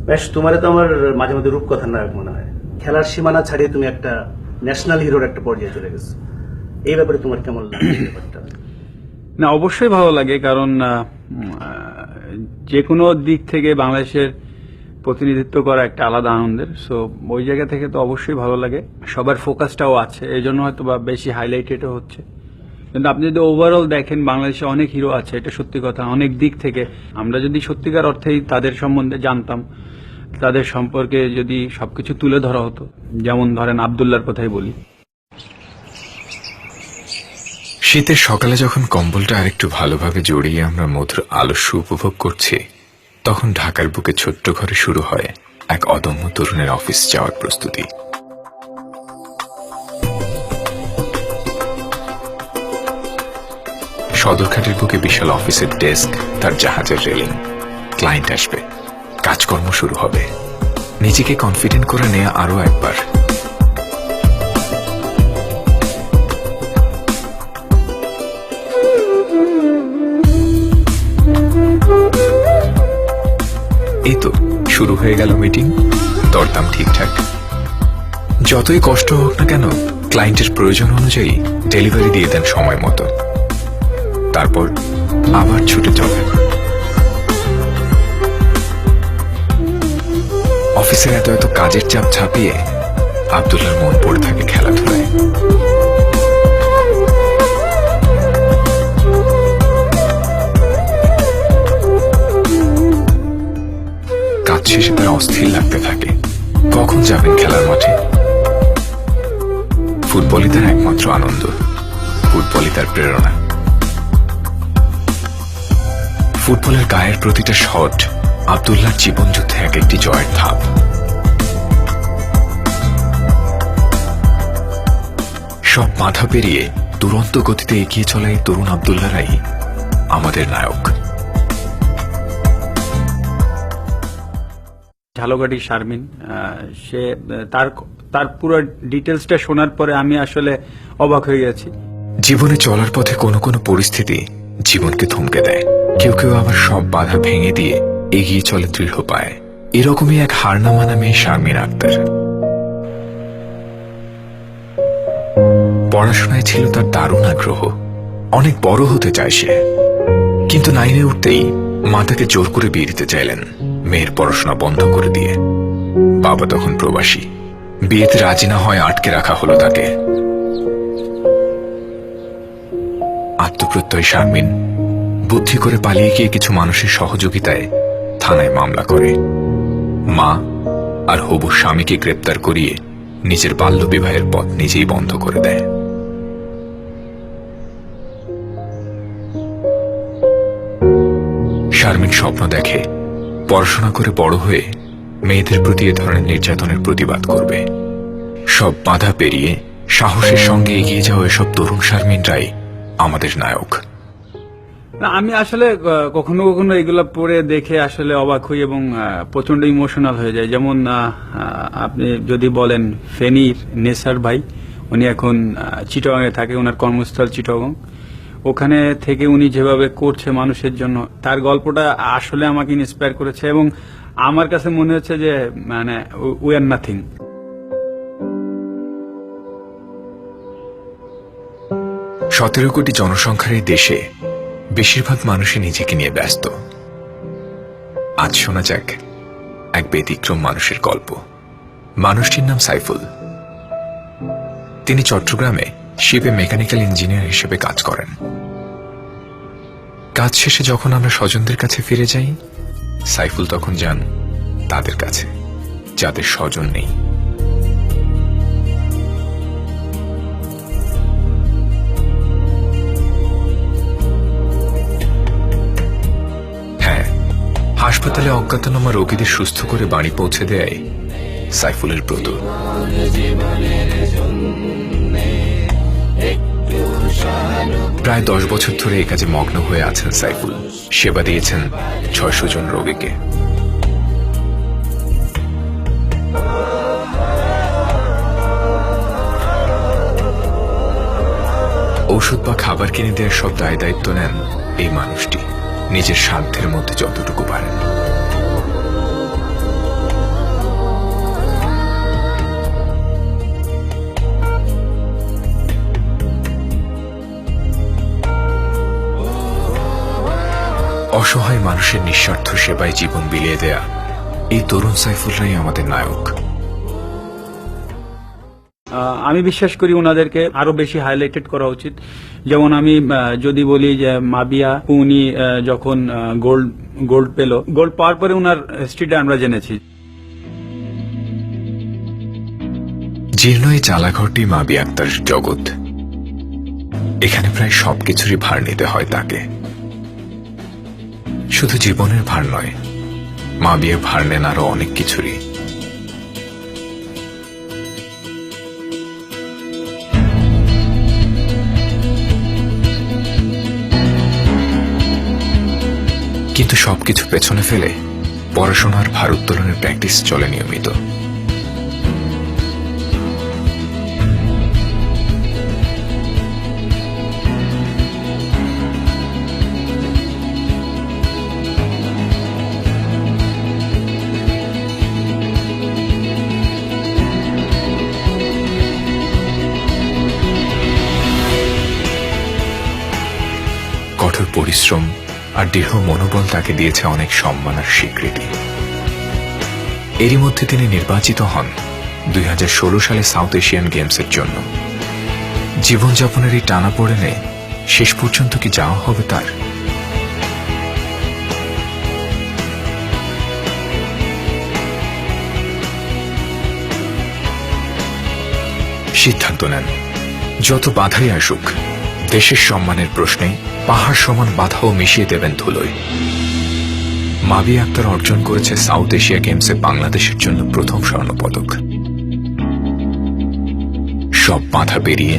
বেশ, তোমারে তো আমার মাঝে মধ্যে রূপকথার নায়ক মনে হয়। খেলার সীমানা ছাড়িয়ে তুমি একটা ন্যাশনাল হিরোর একটা পর্যায়ে চলে গেছো। এই ব্যাপারে তোমার কেমন লাগে এই ব্যাপারটা? না, অবশ্যই ভালো লাগে, কারণ যে কোনো দিক থেকে বাংলাদেশের প্রতিনিধিত্ব করা একটা আলাদা আনন্দের। সো ওই জায়গা থেকে তো অবশ্যই ভালো লাগে। সবার ফোকাসটাও আছে, এই জন্য হয়তো বা বেশি হাইলাইটেডও হচ্ছে। কিন্তু আপনি যদি ওভারঅল দেখেন, বাংলাদেশে অনেক হিরো আছে, এটা সত্যি কথা। অনেক দিক থেকে আমরা যদি সত্যিকার অর্থেই তাদের সম্বন্ধে জানতাম, তাদের সম্পর্কে যদি সবকিছু তুলে ধরা হতো, যেমন ধরেন আব্দুল্লাহর কথাই বলি। শীতের সকালে যখন কম্বলটা আরেকটু ভালোভাবে জড়িয়ে আমরা মধুর আলস্য উপভোগ করছি, তখন ঢাকার বুকে ছোট্ট ঘরে শুরু হয় এক অদম্য তরুণের অফিস যাওয়ার প্রস্তুতি। সদরঘাটের বুকে বিশাল অফিসের ডেস্ক, তার জাহাজের রেলিং। ক্লায়েন্ট আসবে, কাজকর্ম শুরু হবে। নিজেকে কনফিডেন্ট করে নেয়া আরো একবার। এই তো শুরু হয়ে গেল মিটিং। দরদাম ঠিকঠাক। যতই কষ্ট হোক না কেন, ক্লায়েন্টের প্রয়োজন অনুযায়ী ডেলিভারি দিয়ে দেন সময় মতো। তারপর আবার ছুটে চলে। অফিসের এত এত কাজের চাপ ছাপিয়ে আব্দুল্লাহর মন পড়ে থাকে খেলাধুলায়। কাজ শেষে তার অস্থির লাগতে থাকে, কখন যাবেন খেলার মাঠে। ফুটবলই তার একমাত্র আনন্দ, ফুটবলই তার প্রেরণা। ফুটবলের গায়ের প্রতিটা শট আব্দুল্লাহর জীবনযুদ্ধে এক একটি জয়ের ধাপ। সব বাধা পেরিয়ে দুরন্ত গতিতে এগিয়ে চলা এই তরুণ আব্দুল্লাহরাই আমাদের নায়ক। ঝালকাঠি শারমিন, সে তার পুরো ডিটেলসটা শোনার পরে আমি আসলে অবাক হয়ে গেছি। জীবনে চলার পথে কোনো কোনো পরিস্থিতি জীবনকে থমকে দেয়, কেউ কেউ আবার সব বাধা ভেঙে দিয়ে এগিয়ে চলে দৃঢ় পায়। এরকমই এক হার না মানা মেয়ে শারমিন আক্তার। পড়াশোনায় ছিল তার দারুণ আগ্রহ, অনেক বড় হতে চায় সে। কিন্তু 9-এ উঠতেই মা তাকে জোর করে বিয়ে দিতে চাইলেন, মেয়ের পড়াশোনা বন্ধ করে দিয়ে। বাবা তখন প্রবাসী, বিয়েতে রাজি না হয় আটকে রাখা হলো তাকে। আত্মপ্রত্যয় শারমিন বুদ্ধি করে পালিয়ে গিয়ে কিছু মানুষের সহযোগিতায় থানায় মামলা করে। মা আর হবু স্বামীকে গ্রেপ্তার করিয়ে নিজের বাল্য বিবাহের পথ নিজেই বন্ধ করে দেয়। শারমিন স্বপ্ন দেখে পড়াশোনা করে বড় হয়ে মেয়েদের প্রতি এ ধরনের নির্যাতনের প্রতিবাদ করবে। সব বাধা পেরিয়ে সাহসের সঙ্গে এগিয়ে যাওয়া এসব তরুণ শারমিনরাই আমাদের নায়ক। না, আমি আসলে কখনো কখনো এগুলো পড়ে দেখে আসলে অবাক হই এবং প্রচন্ড ইমোশনাল হয়ে যায়। যেমন আপনি যদি বলেন ফেনীর নেসার ভাই, উনি এখন চিটাগাংয়ে থাকে, ওনার কর্মস্থল চিটাগাং। ওখানে থেকে উনি যেভাবে করছে মানুষের জন্য, তার গল্পটা আসলে আমাকে ইন্সপায়ার করেছে এবং আমার কাছে মনে হচ্ছে যে মানে উই আর নাথিং। 17 কোটি জনসংখ্যার এই দেশে বেশিরভাগ মানুষই নিজেকে নিয়ে ব্যস্ত। আজ শোনা যাক এক ব্যতিক্রম মানুষের গল্প। মানুষটির নাম সাইফুল। তিনি চট্টগ্রামে শিপে মেকানিক্যাল ইঞ্জিনিয়ার হিসেবে কাজ করেন। কাজ শেষে যখন আমরা স্বজনদের কাছে ফিরে যাই, সাইফুল তখন যান তাদের কাছে যাদের স্বজন নেই। হ্যাঁ, হাসপাতালে অজ্ঞাতনামা রোগীদের সুস্থ করে বাড়ি পৌঁছে দেয় সাইফুলের ব্রত। প্রায় 10 বছর ধরে এই কাজে মগ্ন হয়ে আছেন সাইফুল। সেবা দিয়েছেন 600 জন রোগীকে। ঔষধ বা খাবার কিনে দেওয়ার সব দায় দায়িত্ব নেন এই মানুষটি, নিজের সাধ্যের মধ্যে যতটুকু পারেন। অসহায় মানুষের নিঃস্বার্থ সেবায় জীবন বিলিয়ে দেয়া এই তরুণ সাইফুলরাই আমাদের নায়ক। আমি বিশ্বাস করি ওনাদেরকে আরো বেশি হাইলাইটেড করা উচিত। যেমন আমি যদি বলি যে মাবিয়া উনি যখন গোল্ড পেল, গোল্ড পাওয়ার পরে ওনার হিস্ট্রিটা আমরা জেনেছি। জীর্ণ এই চালাঘরটি মাবিয়া আক্তার জগৎ। এখানে প্রায় সবকিছুরই ভার নিতে হয় তাকে। শুধু জীবনের ভার নয়, মাবিয়া ভার নেন আরো অনেক কিছুরই। কিন্তু সবকিছু পেছনে ফেলে পড়াশোনার ভার উত্তোলনের প্র্যাকটিস চলে নিয়মিত। কঠোর পরিশ্রম আর দৃঢ় মনোবল তাকে দিয়েছে অনেক সম্মান আর স্বীকৃতি। এরই মধ্যে তিনি নির্বাচিত হন 2016 সালে সাউথ এশিয়ান গেমসের জন্য। জীবনযাপনের এই টানাপোড়েনে শেষ পর্যন্ত কি যাওয়া হবে তার? সিদ্ধান্ত নেন, যত বাধাই আসুক দেশের সম্মানের প্রশ্নে পাহাড় সমান বাধাও মিশিয়ে দেবেন ধুলোয়। মাবিয়া আক্তার অর্জন করেছে সাউথ এশিয়া গেমসে বাংলাদেশের জন্য প্রথম স্বর্ণপদক। সব বাধা পেরিয়ে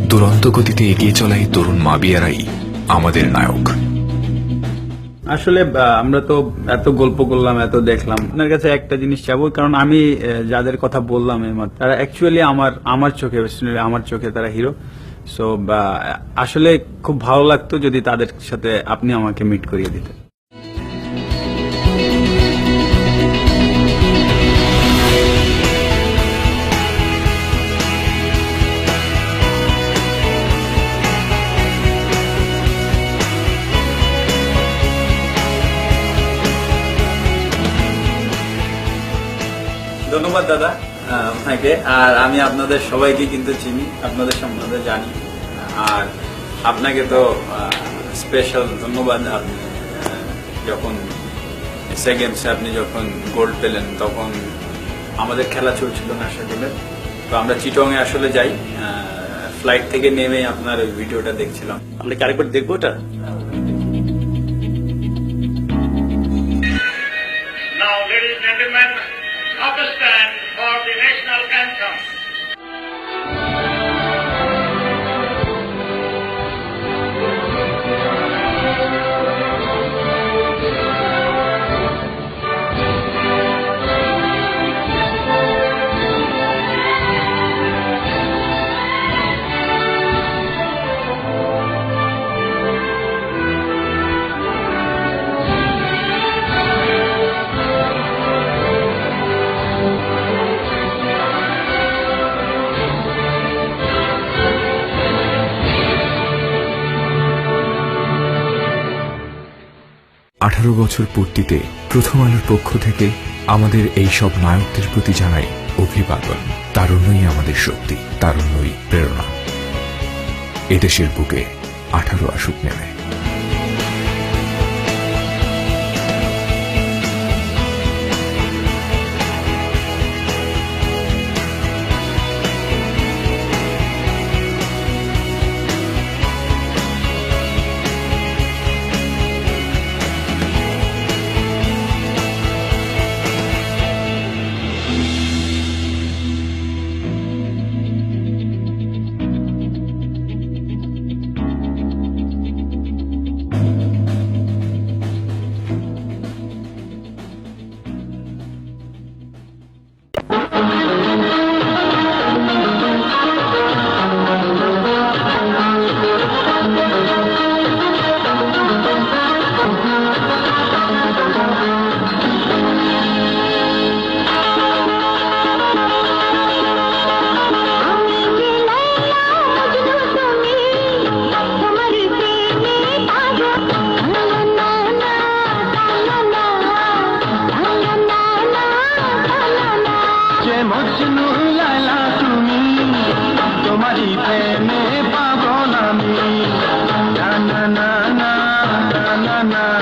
দুরন্ত গতিতে এগিয়ে চলা এই তরুণ মাবিয়ারাই আমাদের নায়ক। আসলে আমরা তো এত গল্প করলাম, এত দেখলাম, আপনার কাছে একটা জিনিস চাবো, কারণ আমি যাদের কথা বললাম এইমাত্র তারা অ্যাকচুয়ালি আমার চোখে তারা হিরো। সো আসলে খুব ভালো লাগতো যদি তাদের সাথে আপনি আমাকে মিট করিয়ে দিতেন। ধন্যবাদ দাদা আপনাকে। আর আমি আপনাদের সবাইকে কিন্তু চিনি, আপনাদের সম্বন্ধে জানি। আর আপনাকে তো স্পেশাল ধন্যবাদ। আপনি যখন এসএ গেমসে আপনি যখন গোল্ড পেলেন তখন আমাদের খেলা চলছিল ন্যাশনাল। তো আমরা চিটংয়ে আসলে যাই, ফ্লাইট থেকে নেমে আপনার ওই ভিডিওটা দেখছিলাম। আমরা কি আরেকবার দেখবো ওটা? Now, ladies and gentlemen, let us stand for the national anthem. বছর পূর্তিতে প্রথম আলোর পক্ষ থেকে আমাদের এই সব নায়কদের প্রতি জানাই অভিবাদন। তারুণ্যই আমাদের শক্তি, তারুণ্যই প্রেরণা। এদেশের বুকে 18 আসুক নেমে। জানা